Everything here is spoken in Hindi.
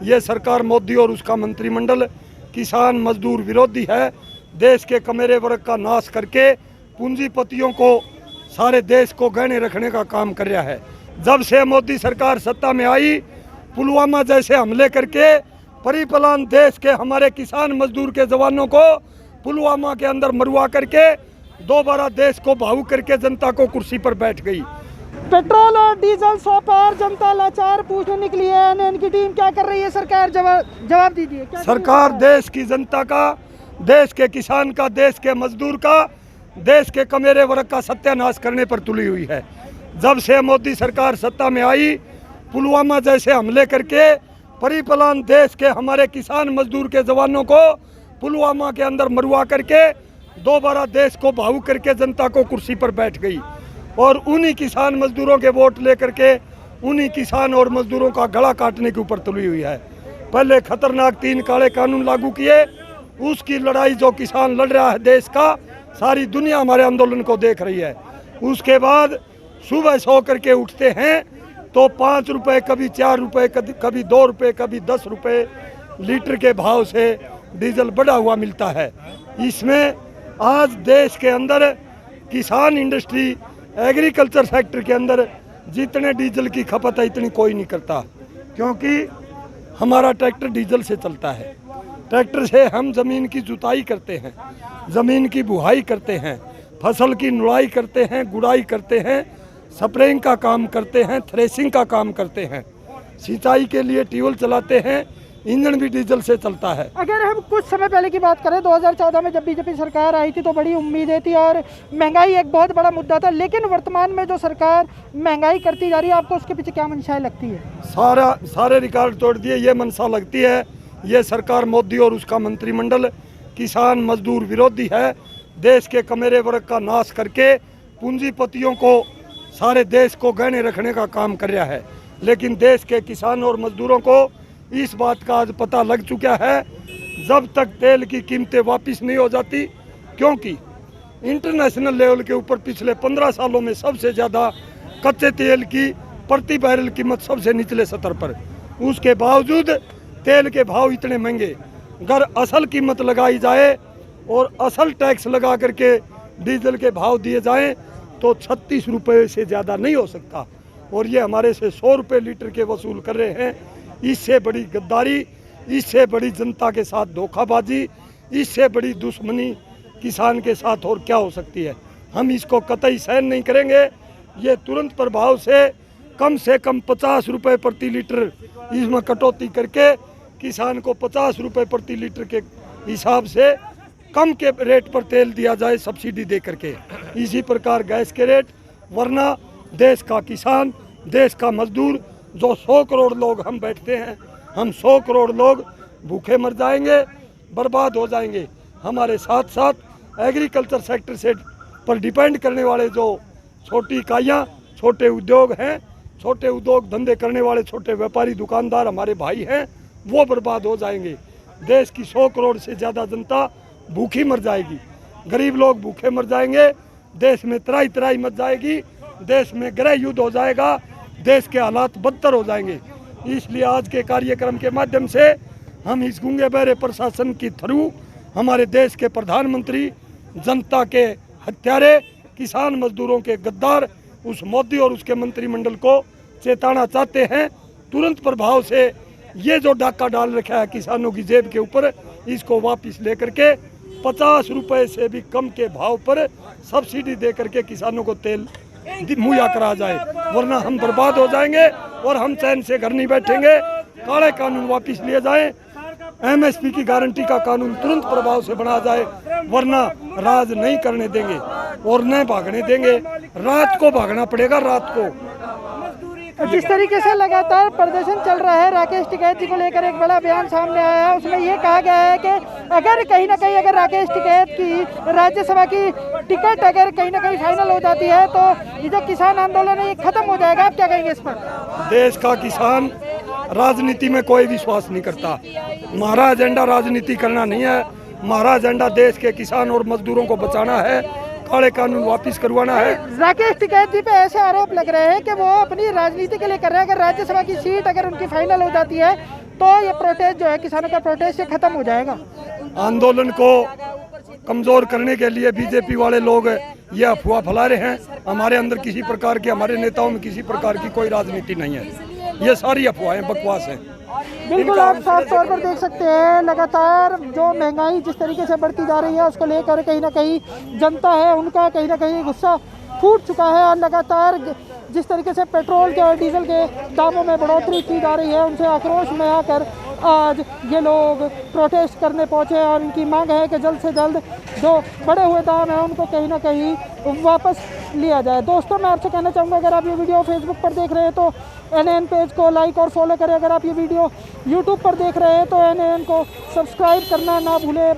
ये सरकार मोदी और उसका मंत्रिमंडल किसान मजदूर विरोधी है। देश के कमेरे वर्ग का नाश करके पूंजीपतियों को, सारे देश को गहने रखने का काम कर रहा है। जब से मोदी सरकार सत्ता में आई, पुलवामा जैसे हमले करके परिप्लान देश के हमारे किसान मजदूर के जवानों को पुलवामा के अंदर मरवा करके दोबारा देश को भावुक करके जनता को कुर्सी पर बैठ गई। पेट्रोल और डीजल 100 पार, जनता लाचार, पूछने निकली है। एनएन की टीम क्या कर रही है? सरकार जवाब दीजिए। सरकार देश की जनता का, देश के किसान का, देश के मजदूर का, देश के कमेरे वर्ग का सत्यानाश करने पर तुली हुई है। जब से मोदी सरकार सत्ता में आई, पुलवामा जैसे हमले करके परिप्लान देश के हमारे किसान मजदूर के जवानों को पुलवामा के अंदर मरवा करके दोबारा देश को भावुक करके जनता को कुर्सी पर बैठ गई। और उन्हीं किसान मजदूरों के वोट लेकर के उन्हीं किसान और मजदूरों का गला काटने के ऊपर तुली हुई है। पहले खतरनाक 3 काले कानून लागू किए, उसकी लड़ाई जो किसान लड़ रहा है देश का, सारी दुनिया हमारे आंदोलन को देख रही है। उसके बाद सुबह सो करके उठते हैं तो 5 रुपये, कभी 4 रुपये, कभी 2 रुपये, कभी 10 रुपये लीटर के भाव से डीजल बढ़ा हुआ मिलता है। इसमें आज देश के अंदर किसान इंडस्ट्री, एग्रीकल्चर सेक्टर के अंदर जितने डीजल की खपत है इतनी कोई नहीं करता, क्योंकि हमारा ट्रैक्टर डीजल से चलता है। ट्रैक्टर से हम ज़मीन की जुताई करते हैं, ज़मीन की बुहाई करते हैं, फसल की निराई करते हैं, गुड़ाई करते हैं, स्प्रेइंग का काम करते हैं, थ्रेसिंग का काम करते हैं, सिंचाई के लिए ट्यूबवेल चलाते हैं, इंजन भी डीजल से चलता है। अगर हम कुछ समय पहले की बात करें, 2014 में जब बीजेपी सरकार आई थी तो बड़ी उम्मीदें थी और महंगाई एक बहुत बड़ा मुद्दा था, लेकिन वर्तमान में जो सरकार महंगाई करती जा रही है, आपको उसके पीछे क्या मंशा लगती है? सारे रिकॉर्ड तोड़ दिए। ये मंशा लगती है, ये सरकार मोदी और उसका मंत्रिमंडल किसान मजदूर विरोधी है। देश के कमेरे वर्ग का नाश करके पूंजीपतियों को, सारे देश को गहने रखने का काम कर रहा है। लेकिन देश के किसान और मजदूरों को इस बात का आज पता लग चुका है, जब तक तेल की कीमतें वापस नहीं हो जाती, क्योंकि इंटरनेशनल लेवल के ऊपर पिछले 15 सालों में सबसे ज़्यादा कच्चे तेल की प्रति बैरल कीमत सबसे निचले स्तर पर, उसके बावजूद तेल के भाव इतने महंगे। अगर असल कीमत लगाई जाए और असल टैक्स लगा करके डीजल के भाव दिए जाएं तो 36 रुपये से ज़्यादा नहीं हो सकता, और ये हमारे से 100 रुपये लीटर के वसूल कर रहे हैं। इससे बड़ी गद्दारी, इससे बड़ी जनता के साथ धोखाबाजी, इससे बड़ी दुश्मनी किसान के साथ और क्या हो सकती है? हम इसको कतई सहन नहीं करेंगे। ये तुरंत प्रभाव से कम 50 रुपये प्रति लीटर इसमें कटौती करके किसान को 50 रुपये प्रति लीटर के हिसाब से कम के रेट पर तेल दिया जाए, सब्सिडी दे करके। इसी प्रकार गैस के रेट, वरना देश का किसान, देश का मजदूर, जो 100 करोड़ लोग हम बैठते हैं, हम 100 करोड़ लोग भूखे मर जाएंगे, बर्बाद हो जाएंगे। हमारे साथ साथ एग्रीकल्चर सेक्टर से पर डिपेंड करने वाले जो छोटी इकाइयाँ, छोटे उद्योग हैं, छोटे उद्योग धंधे करने वाले छोटे व्यापारी दुकानदार हमारे भाई हैं, वो बर्बाद हो जाएंगे। देश की 100 करोड़ से ज़्यादा जनता भूखी मर जाएगी, गरीब लोग भूखे मर जाएंगे, देश में त्राही त्राही मच जाएगी, देश में गृह युद्ध हो जाएगा, देश के हालात बदतर हो जाएंगे। इसलिए आज के कार्यक्रम के माध्यम से हम इस गूंगे बहरे प्रशासन की थ्रू हमारे देश के प्रधानमंत्री, जनता के हत्यारे, किसान मजदूरों के गद्दार उस मोदी और उसके मंत्रिमंडल को चेताना चाहते हैं, तुरंत प्रभाव से ये जो डाका डाल रखा है किसानों की जेब के ऊपर, इसको वापस लेकर के 50 रुपये से भी कम के भाव पर सब्सिडी दे करके किसानों को तेल मुहैया करा जाए, वरना हम बर्बाद हो जाएंगे और हम चैन से घर नहीं बैठेंगे। काले कानून वापस लिए जाएं, एमएसपी की गारंटी का कानून तुरंत प्रभाव से बना जाए, वरना राज नहीं करने देंगे और न भागने देंगे। रात को भागना पड़ेगा, रात को। जिस तरीके से लगातार प्रदर्शन चल रहा है, राकेश टिकैत जी को लेकर एक बड़ा बयान सामने आया है, उसमें ये कहा गया है कि अगर कहीं ना कहीं अगर राकेश टिकैत की राज्यसभा की टिकट अगर कहीं ना कहीं फाइनल हो जाती है तो ये जो किसान आंदोलन है ये खत्म हो जाएगा। आप क्या कहेंगे इस पर? देश का किसान राजनीति में कोई विश्वास नहीं करता। हमारा एजेंडा राजनीति करना नहीं है, हमारा एजेंडा देश के किसान और मजदूरों को बचाना है। काले कानून वापस करवाना है। राकेश टिकैत जी पे ऐसे आरोप लग रहे हैं कि वो अपनी राजनीति के लिए कर रहे हैं। अगर राज्यसभा की सीट अगर उनकी फाइनल हो जाती है तो ये प्रोटेस्ट जो है, किसानों का प्रोटेस्ट, ये खत्म हो जाएगा। आंदोलन को कमजोर करने के लिए बीजेपी वाले लोग ये अफवाह फैला रहे हैं। हमारे अंदर किसी प्रकार की, हमारे नेताओं में किसी प्रकार की कोई राजनीति नहीं है। ये सारी अफवाहें, बकवास है। बिल्कुल, आप साफ तौर पर देख सकते हैं लगातार जो महंगाई जिस तरीके से बढ़ती जा रही है उसको लेकर कहीं ना कहीं जनता है उनका कहीं ना कहीं गुस्सा फूट चुका है। और लगातार जिस तरीके से पेट्रोल के और डीजल के दामों में बढ़ोतरी की जा रही है, उनसे आक्रोश में आकर आज ये लोग प्रोटेस्ट करने पहुंचे और इनकी मांग है कि जल्द से जल्द जो बढ़े हुए दाम हैं उनको कहीं ना कहीं वापस लिया जाए। दोस्तों, मैं आपसे कहना चाहूँगा, अगर आप ये वीडियो फेसबुक पर देख रहे हैं तो NAN पेज को लाइक और फॉलो करें। अगर आप ये वीडियो यूट्यूब पर देख रहे हैं तो NAN को सब्सक्राइब करना ना भूलें।